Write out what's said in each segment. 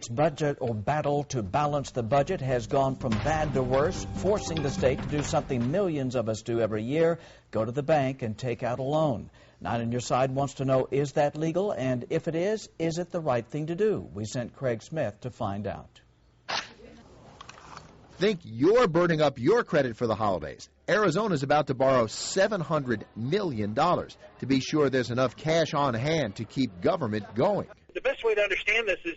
Its budget or battle to balance the budget has gone from bad to worse, forcing the state to do something millions of us do every year, go to the bank and take out a loan. Nine on Your Side wants to know, is that legal? And if it is it the right thing to do? We sent Craig Smith to find out. Think you're burning up your credit for the holidays. Arizona's about to borrow $700 million to be sure there's enough cash on hand to keep government going. The best way to understand this is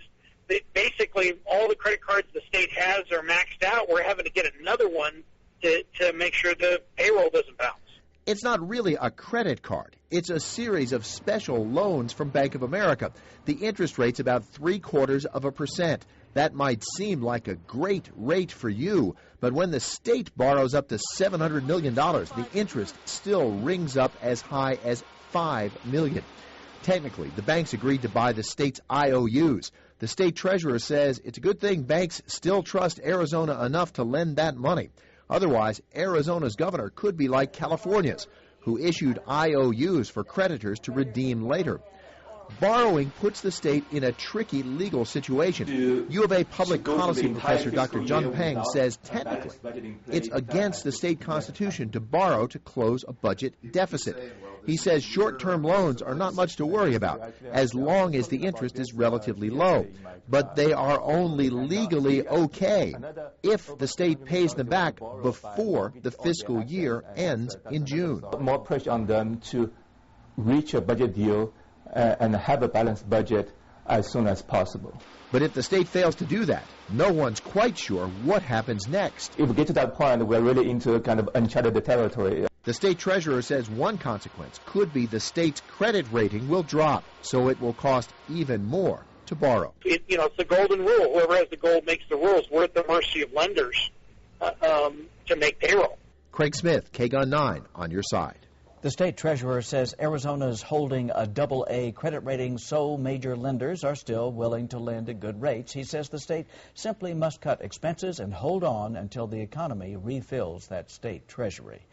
that basically all the credit cards the state has are maxed out. We're having to get another one to make sure the payroll doesn't bounce. It's not really a credit card. It's a series of special loans from Bank of America. The interest rate's about 0.75%. That might seem like a great rate for you, but when the state borrows up to $700 million, the interest still rings up as high as $5 million. Technically, the banks agreed to buy the state's IOUs. The state treasurer says it's a good thing banks still trust Arizona enough to lend that money. Otherwise, Arizona's governor could be like California's, who issued IOUs for creditors to redeem later. Borrowing puts the state in a tricky legal situation. U of A public policy professor Dr. John Peng says technically it's against the state constitution to borrow to close a budget deficit. He says short-term loans are not much to worry about as long as the interest is relatively low. But they are only legally okay if the state pays them back before the fiscal year ends in June. More pressure on them to reach a budget deal and have a balanced budget as soon as possible. But if the state fails to do that, no one's quite sure what happens next. If we get to that point, we're really into kind of uncharted territory. The state treasurer says one consequence could be the state's credit rating will drop, so it will cost even more to borrow. It's the golden rule. Whoever has the gold makes the rules. We're at the mercy of lenders to make payroll. Craig Smith, KGUN 9 on Your Side. The state treasurer says Arizona's holding a AA credit rating, so major lenders are still willing to lend at good rates. He says the state simply must cut expenses and hold on until the economy refills that state treasury.